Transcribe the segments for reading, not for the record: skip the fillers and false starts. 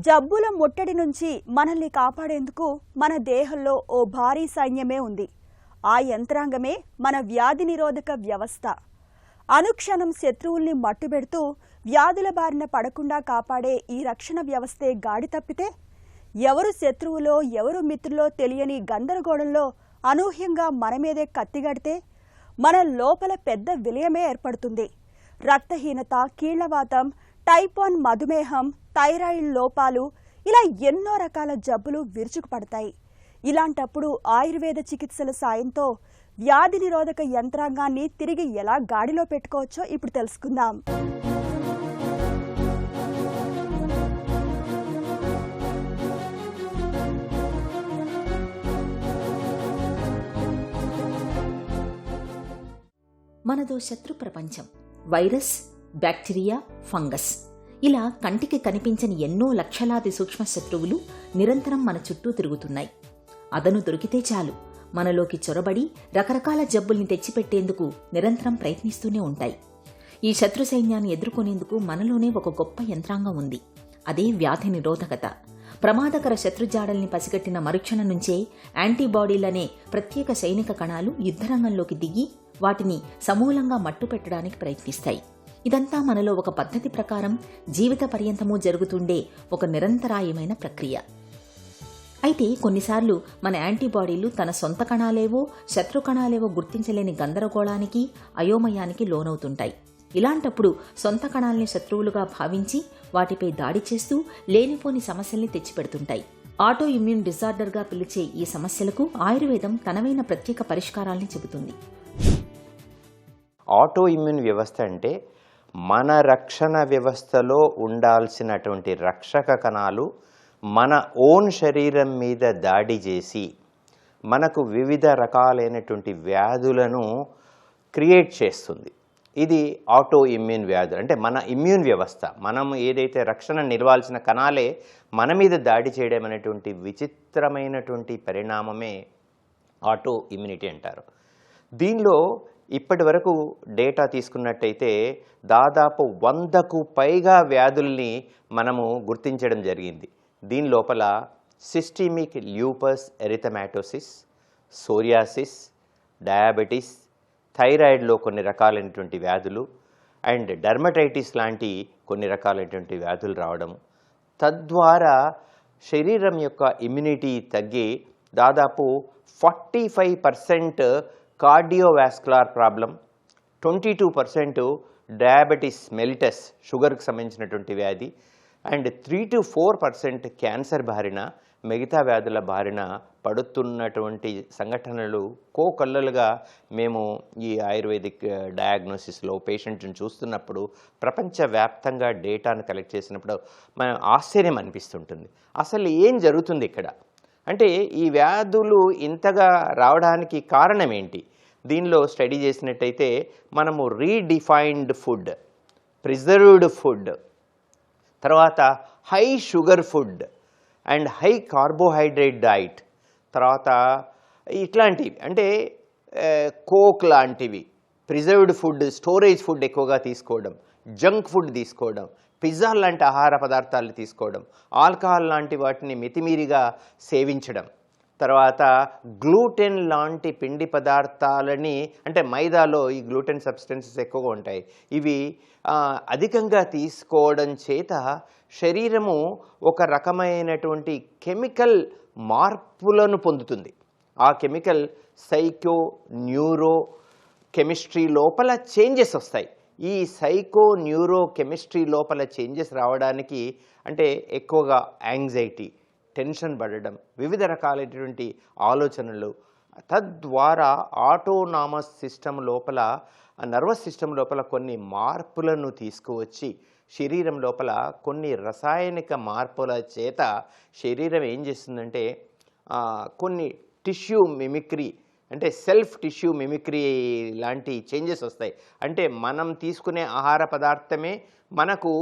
జబ్బుల ముట్టడి నుంచి మనల్ని కాపాడేందుకు మన దేహంలో ఓ భారీ సైన్యమే ఉంది. ఆ యంత్రాంగమే మన వ్యాధి నిరోధక వ్యవస్థ. అనుక్షణం శత్రువుల్ని మట్టుబెడుతూ వ్యాధుల బారిన పడకుండా కాపాడే ఈ రక్షణ వ్యవస్థే గాడి తప్పితే ఎవరు శత్రువులో ఎవరు మిత్రులో తెలియని గందరగోళంలో అనూహ్యంగా మన మీదే కత్తిగడితే మన లోపల పెద్ద విలయమే ఏర్పడుతుంది. రక్తహీనత, కీళ్లవాతం, టైప్ 1 మధుమేహం, థైరాయిడ్ లోపాలు ఇలా ఎన్నో రకాల జబ్బులు విరుచుకుపడతాయి. ఇలాంటప్పుడు ఆయుర్వేద చికిత్సల సాయంతో వ్యాధి నిరోధక యంత్రాంగాన్ని తిరిగి ఎలా గాడిలో పెట్టుకోవచ్చో ఇప్పుడు తెలుసుకుందాం. మనదో శత్రు ప్రపంచం. వైరస్, బ్యాక్టీరియా, ఫంగస్ ఇలా కంటికి కనిపించని ఎన్నో లక్షలాది సూక్ష్మ శత్రువులు నిరంతరం మన చుట్టూ తిరుగుతున్నాయి. అదను దొరికితే చాలు మనలోకి చొరబడి రకరకాల జబ్బుల్ని తెచ్చిపెట్టేందుకు నిరంతరం ప్రయత్నిస్తూనే ఉంటాయి. ఈ శత్రు సైన్యాన్ని ఎదుర్కొనేందుకు మనలోనే ఒక గొప్ప యంత్రాంగం ఉంది. అదే వ్యాధి నిరోధకత. ప్రమాదకర శత్రుజాడల్ని పసిగట్టిన మరుక్షణం నుంచే యాంటీబాడీలనే ప్రత్యేక సైనిక కణాలు యుద్ధరంగంలోకి దిగి వాటిని సమూలంగా మట్టుపెట్టడానికి ప్రయత్నిస్తాయి. ఇదంతా మనలో ఒక పద్ధతి ప్రకారం జీవిత పర్యంతమూ జరుగుతుండే ఒక నిరంతరాయమైన ప్రక్రియ. అయితే కొన్నిసార్లు మన యాంటీబాడీలు తన సొంత కణాలేవో శత్రు కణాలేవో గుర్తించలేని గందరగోళానికి, అయోమయానికి లోనవుతుంటాయి. ఇలాంటప్పుడు సొంత కణాల్ని శత్రువులుగా భావించి వాటిపై దాడి చేస్తూ లేనిపోని సమస్యల్ని తెచ్చిపెడుతుంటాయి. ఆటో ఇమ్యూన్ డిజార్డర్గా పిలిచే ఈ సమస్యలకు ఆయుర్వేదం తనవైన ప్రత్యేక పరిష్కారాల్ని చెబుతుంది. ఆటో ఇమ్యూన్ వ్యవస్థ అంటే మన రక్షణ వ్యవస్థలో ఉండాల్సినటువంటి రక్షక కణాలు మన ఓన్ శరీరం మీద దాడి చేసి మనకు వివిధ రకాలైనటువంటి వ్యాధులను క్రియేట్ చేస్తుంది. ఇది ఆటో ఇమ్యూన్ వ్యాధులు. అంటే మన ఇమ్యూన్ వ్యవస్థ, మనం ఏదైతే రక్షణ నిలవాల్సిన కణాలే మన మీద దాడి చేయడం అనేటువంటి విచిత్రమైనటువంటి పరిణామమే ఆటో ఇమ్యూనిటీ అంటారు. దీనిలో ఇప్పటి వరకు డేటా తీసుకున్నట్టయితే దాదాపు 100కు పైగా వ్యాధుల్ని మనము గుర్తించడం జరిగింది. దీని లోపల సిస్టమిక్ ల్యూపస్ ఎరిథమాటోసిస్, సోరియాసిస్, డయాబెటీస్, థైరాయిడ్లో కొన్ని రకాలైనటువంటి వ్యాధులు అండ్ డర్మటైటిస్ లాంటి కొన్ని రకాలైనటువంటి వ్యాధులు రావడం, తద్వారా శరీరం యొక్క ఇమ్యూనిటీ తగ్గి దాదాపు 45% కార్డియోవాస్కులార్ ప్రాబ్లం, 22% డయాబెటీస్ మెలిటస్ షుగర్కి సంబంధించినటువంటి వ్యాధి అండ్ 3 to 4% క్యాన్సర్ బారిన, మిగతా వ్యాధుల బారిన పడుతున్నటువంటి సంఘటనలు కోకొల్లలుగా మేము ఈ ఆయుర్వేదిక్ డయాగ్నోసిస్లో పేషెంట్ని చూస్తున్నప్పుడు, ప్రపంచవ్యాప్తంగా డేటాను కలెక్ట్ చేసినప్పుడు మన ఆశ్చర్యం అనిపిస్తుంటుంది. అసలు ఏం జరుగుతుంది ఇక్కడ అంటే ఈ వ్యాధులు ఇంతగా రావడానికి కారణం ఏంటి? దీనిలో స్టడీ చేసినట్టయితే మనము రీడిఫైన్డ్ ఫుడ్, ప్రిజర్వ్డ్ ఫుడ్, తర్వాత high sugar food and high carbohydrate diet, తర్వాత ఇట్లాంటివి అంటే కోక్ లాంటివి, ప్రిజర్వ్డ్ ఫుడ్, స్టోరేజ్ ఫుడ్ ఎక్కువగా తీసుకోవడం, జంక్ ఫుడ్ తీసుకోవడం, పిజ్జా లాంటి ఆహార పదార్థాలు తీసుకోవడం, ఆల్కహాల్ లాంటి వాటిని మితిమీరిగా సేవించడం, తర్వాత గ్లూటెన్ లాంటి పిండి పదార్థాలని అంటే మైదాలో ఈ గ్లూటెన్ సబ్స్టెన్సెస్ ఎక్కువగా ఉంటాయి. ఇవి అధికంగా తీసుకోవడం చేత శరీరము ఒక రకమైనటువంటి కెమికల్ మార్పులను పొందుతుంది. ఆ కెమికల్ సైకో న్యూరో కెమిస్ట్రీ లోపల చేంజెస్ వస్తాయి. ఈ సైకో న్యూరో కెమిస్ట్రీ లోపల చేంజెస్ రావడానికి అంటే ఎక్కువగా యాంగ్జైటీ, టెన్షన్ పడడం, వివిధ రకాలైనటువంటి ఆలోచనలు, తద్వారా ఆటోనామస్ సిస్టమ్ లోపల, నర్వస్ సిస్టమ్ లోపల కొన్ని మార్పులను తీసుకువచ్చి శరీరం లోపల కొన్ని రసాయనిక మార్పుల చేత శరీరం ఏం చేస్తుందంటే కొన్ని టిష్యూ మిమిక్రీ అంటే సెల్ఫ్ టిష్యూ మిమిక్రీ లాంటి చేంజెస్ వస్తాయి. అంటే మనం తీసుకునే ఆహార పదార్థమే మనకు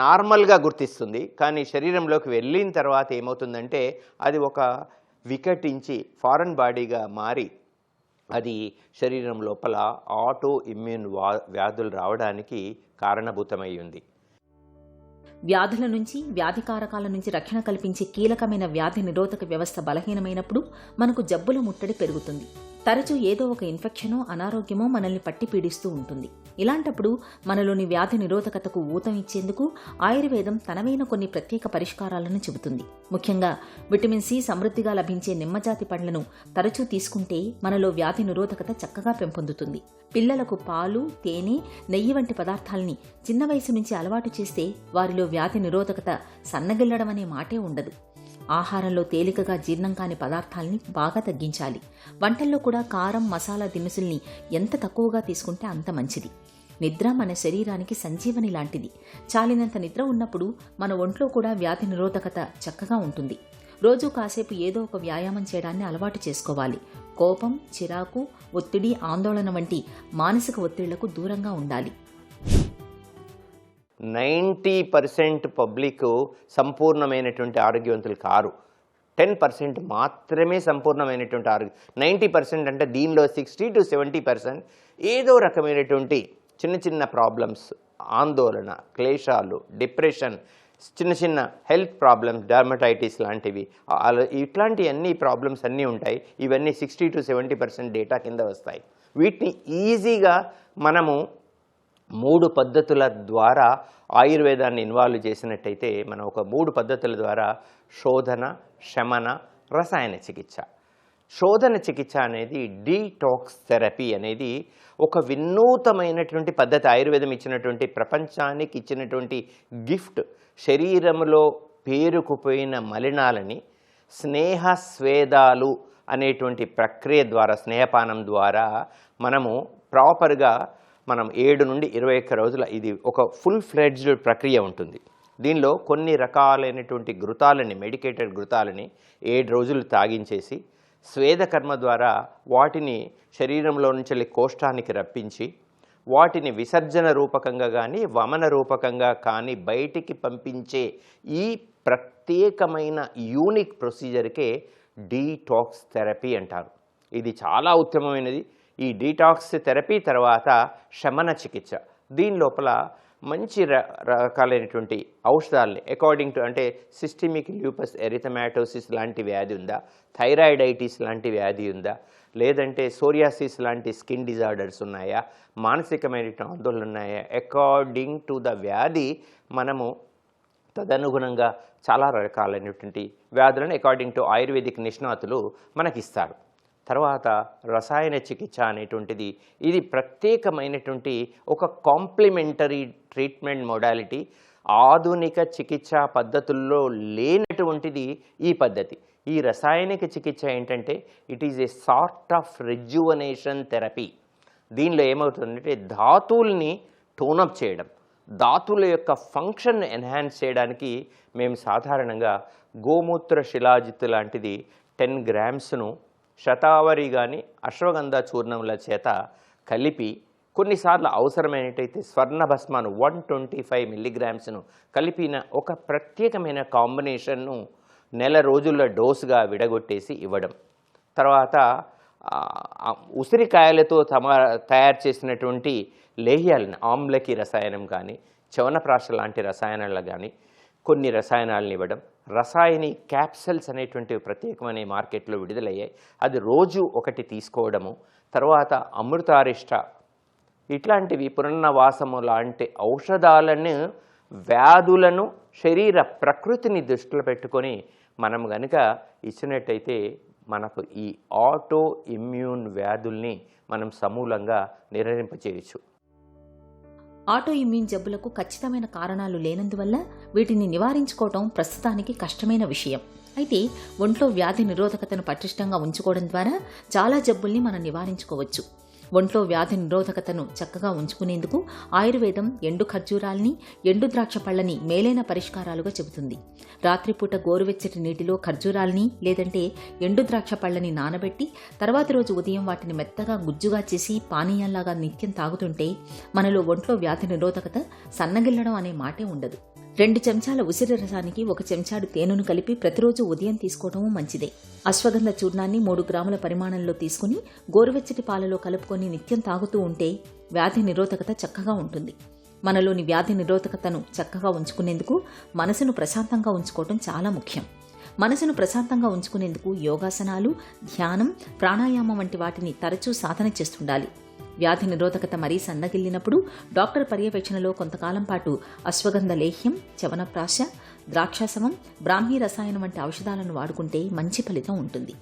నార్మల్గా గుర్తిస్తుంది, కానీ శరీరంలోకి వెళ్ళిన తర్వాత ఏమవుతుందంటే అది ఒక వికటించి ఫారెన్ బాడీగా మారి అది శరీరం లోపల ఆటో ఇమ్యూన్ వ్యాధులు రావడానికి కారణభూతమై ఉంది. వ్యాధుల నుంచి, వ్యాధికారకాల నుంచి రక్షణ కల్పించే కీలకమైన వ్యాధి నిరోధక వ్యవస్థ బలహీనమైనప్పుడు మనకు జబ్బుల ముట్టడి పెరుగుతుంది. తరచూ ఏదో ఒక ఇన్ఫెక్షనో, అనారోగ్యమో మనల్ని పట్టి పీడిస్తూ ఉంటుంది. ఇలాంటప్పుడు మనలోని వ్యాధి నిరోధకతకు ఊతం ఇచ్చేందుకు ఆయుర్వేదం తనవైన కొన్ని ప్రత్యేక పరిష్కారాలను చెబుతుంది. ముఖ్యంగా విటమిన్ సి సమృద్ధిగా లభించే నిమ్మజాతి పండ్లను తరచూ తీసుకుంటే మనలో వ్యాధి నిరోధకత చక్కగా పెంపొందుతుంది. పిల్లలకు పాలు, తేనె, నెయ్యి వంటి పదార్థాలని చిన్న వయసు నుంచి అలవాటు చేస్తే వారిలో వ్యాధి నిరోధకత సన్నగిల్లడం అనే మాటే ఉండదు. ఆహారంలో తేలికగా జీర్ణం కాని పదార్థాలని బాగా తగ్గించాలి. వంటల్లో కూడా కారం, మసాలా దినుసుల్ని ఎంత తక్కువగా తీసుకుంటే అంత మంచిది. నిద్ర మన శరీరానికి సంజీవని లాంటిది. చాలినంత నిద్ర ఉన్నప్పుడు మన ఒంట్లో కూడా వ్యాధి నిరోధకత చక్కగా ఉంటుంది. రోజూ కాసేపు ఏదో ఒక వ్యాయామం చేయడాన్ని అలవాటు చేసుకోవాలి. కోపం, చిరాకు, ఒత్తిడి, ఆందోళన వంటి మానసిక ఒత్తిళ్లకు దూరంగా ఉండాలి. 90% పబ్లిక్ సంపూర్ణమైనటువంటి ఆరోగ్యవంతులు కారు. 10% మాత్రమే సంపూర్ణమైనటువంటి ఆరోగ్యం. 90% అంటే దీనిలో 60 to 70% ఏదో రకమైనటువంటి చిన్న చిన్న ప్రాబ్లమ్స్, ఆందోళన, క్లేశాలు, డిప్రెషన్, చిన్న చిన్న హెల్త్ ప్రాబ్లమ్స్, డర్మటైటిస్ లాంటివి, ఇట్లాంటి అన్ని ప్రాబ్లమ్స్ అన్నీ ఉంటాయి. ఇవన్నీ 60 to 70% డేటా కింద వస్తాయి. వీటిని ఈజీగా మనము 3 పద్ధతుల ద్వారా ఆయుర్వేదాన్ని ఇన్వాల్వ్ చేసినట్టయితే మనం ఒక 3 పద్ధతుల ద్వారా శోధన, శమన, రసాయన చికిత్స. శోధన చికిత్స అనేది డీటాక్స్ థెరపీ అనేది ఒక వినూతమైనటువంటి పద్ధతి. ఆయుర్వేదం ఇచ్చినటువంటి, ప్రపంచానికి ఇచ్చినటువంటి గిఫ్ట్. శరీరంలో పేరుకుపోయిన మలినాలని స్నేహ స్వేదాలు అనేటువంటి ప్రక్రియ ద్వారా, స్నేహపానం ద్వారా మనము ప్రాపర్గా మనం 7 నుండి 21 రోజుల ఇది ఒక ఫుల్ ఫ్లెడ్జ్డ్ ప్రక్రియ ఉంటుంది. దీనిలో కొన్ని రకాలైనటువంటి ఘృతాలని, మెడికేటెడ్ ఘృతాలని 7 రోజులు తాగించేసి స్వేదకర్మ ద్వారా వాటిని శరీరంలో నుంచి కోష్ఠానికి రప్పించి వాటిని విసర్జన రూపకంగా కానీ, వమన రూపకంగా కానీ బయటికి పంపించే ఈ ప్రత్యేకమైన యూనిక్ ప్రొసీజర్కే డీటాక్స్ థెరపీ అంటారు. ఇది చాలా ఉత్తమమైనది. ఈ డీటాక్స్ థెరపీ తర్వాత శమన చికిత్స. దీని లోపల మంచి రకాలైనటువంటి ఔషధాలని అకార్డింగ్ టు, అంటే సిస్టమిక్ ల్యూపస్ ఎరిథమాటోసిస్ లాంటి వ్యాధి ఉందా, థైరాయిడైటిస్ లాంటి వ్యాధి ఉందా, లేదంటే సోరియాసిస్ లాంటి స్కిన్ డిజార్డర్స్ ఉన్నాయా, మానసికమైనటువంటి ఆందోళన ఉన్నాయా, అకార్డింగ్ టు ద వ్యాధి మనము తదనుగుణంగా చాలా రకాలైనటువంటి వ్యాధులను అకార్డింగ్ టు ఆయుర్వేదిక్ నిష్ణాతులు మనకిస్తారు. తర్వాత రసాయన చికిత్స అనేటువంటిది, ఇది ప్రత్యేకమైనటువంటి ఒక కాంప్లిమెంటరీ ట్రీట్మెంట్ మోడాలిటీ. ఆధునిక చికిత్సా పద్ధతుల్లో లేనటువంటిది ఈ పద్ధతి. ఈ రసాయనిక చికిత్స ఏంటంటే it is a sort of rejuvenation therapy. దీనిలో ఏమవుతుందంటే ధాతువుల్ని టోనప్ చేయడం, ధాతువుల యొక్క ఫంక్షన్ ఎన్హాన్స్ చేయడానికి మేము సాధారణంగా గోమూత్ర శిలాజిత్ లాంటిది 10 grams శతావరి కానీ అశ్వగంధ చూర్ణముల చేత కలిపి, కొన్నిసార్లు అవసరమైనట్టయితే స్వర్ణభస్మాను 125 milligrams కలిపిన ఒక ప్రత్యేకమైన కాంబినేషన్ను నెల రోజుల డోసుగా విడగొట్టేసి ఇవ్వడం. తర్వాత ఉసిరికాయలతో తయారు చేసినటువంటి లేహ్యాలను, ఆమ్లకి రసాయనం కానీ, చవనప్రాశ లాంటి రసాయనాలు కానీ కొన్ని రసాయనాలను ఇవ్వడం. రసాయని క్యాప్సల్స్ అనేటువంటివి ప్రత్యేకమైన మార్కెట్లో విడుదలయ్యాయి. అది రోజు ఒకటి తీసుకోవడము. తర్వాత అమృతారిష్ట ఇట్లాంటివి, పునర్నవాసము లాంటి ఔషధాలను, వ్యాధులను, శరీర ప్రకృతిని దృష్టిలో పెట్టుకొని మనం గనుక ఇచ్చినట్టయితే మనకు ఈ ఆటో ఇమ్యూన్ వ్యాధుల్ని మనం సమూలంగా నివారింపచేయచ్చు. ఆటో ఇమ్యూన్ జబ్బులకు ఖచ్చితమైన కారణాలు లేనందువల్ల వీటిని నివారించుకోవటం ప్రస్తుతానికి కష్టమైన విషయం. అయితే ఒంట్లో వ్యాధి నిరోధకతను పటిష్టంగా ఉంచుకోవడం ద్వారా చాలా జబ్బుల్ని మనం నివారించుకోవచ్చు. ఒంట్లో వ్యాధి నిరోధకతను చక్కగా ఉంచుకునేందుకు ఆయుర్వేదం ఎండు ఖర్జూరాల్ని, ఎండు ద్రాక్ష పళ్ళని మేలైన పరిష్కారాలుగా చెబుతుంది. రాత్రిపూట గోరువెచ్చటి నీటిలో ఖర్జూరాల్ని లేదంటే ఎండు ద్రాక్ష పళ్ళని నానబెట్టి తర్వాతి రోజు ఉదయం వాటిని మెత్తగా గుజ్జుగా చేసి పానీయంలాగా నిత్యం తాగుతుంటే మనలో ఒంట్లో వ్యాధి నిరోధకత సన్నగిల్లడం అనే మాటే ఉండదు. 2 చెంచాల ఉసిరి రసానికి 1 చెంచాడు తేనెను కలిపి ప్రతిరోజు ఉదయం తీసుకోవటం మంచిదే. అశ్వగంధ చూర్ణాన్ని 3 గ్రాముల పరిమాణంలో తీసుకుని గోరువెచ్చటి పాలలో కలుపుకొని నిత్యం తాగుతూ ఉంటే వ్యాధి నిరోధకత చక్కగా ఉంటుంది. మనలోని వ్యాధి నిరోధకతను చక్కగా ఉంచుకునేందుకు మనసును ప్రశాంతంగా ఉంచుకోవటం చాలా ముఖ్యం. మనసును ప్రశాంతంగా ఉంచుకునేందుకు యోగాసనాలు, ధ్యానం, ప్రాణాయామం వంటి వాటిని తరచూ సాధన చేస్తుండాలి. వ్యాధి నిరోధకత మరీ సన్నగిల్లినప్పుడు డాక్టర్ పర్యవేక్షణలో కొంతకాలం పాటు అశ్వగంధ లేహ్యం, చవనప్రాశ, ద్రాక్షాసవం, బ్రాహ్మీ రసాయనం వంటి ఔషధాలను వాడుకుంటే మంచి ఫలితం ఉంటుంది.